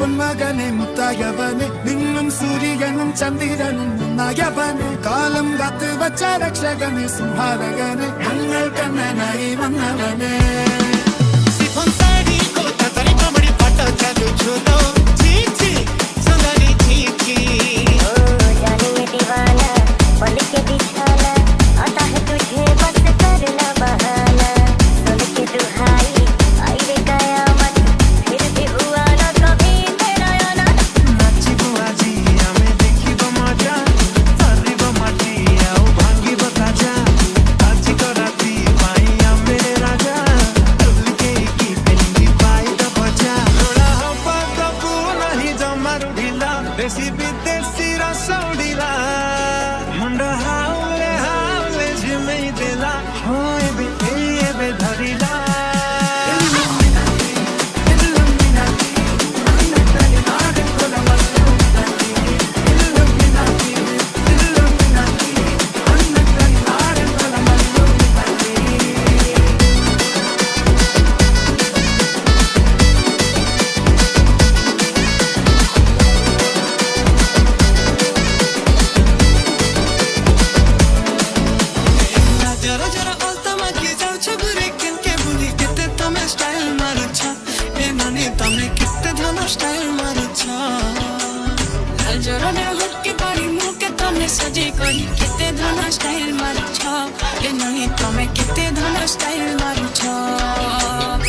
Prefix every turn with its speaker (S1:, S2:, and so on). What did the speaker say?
S1: പൊന്മകനെ മുത്തായവനെ നിന്നും സൂര്യനും ചന്ദ്രനും ഒന്നായവനെ കാലം കാത്ത് വച്ച രക്ഷകനെ സംഹാരകനെ ഞങ്ങൾ കണ്ണനായി വന്നവനെ
S2: देसी विदेशी रसौड़ीला मुंडा हावले हावले जिमे दिला होए बे धरीला
S3: सजे करी केते धन स्टाइल मारू छ ए ननी तमे केते धन स्टाइल मारू छ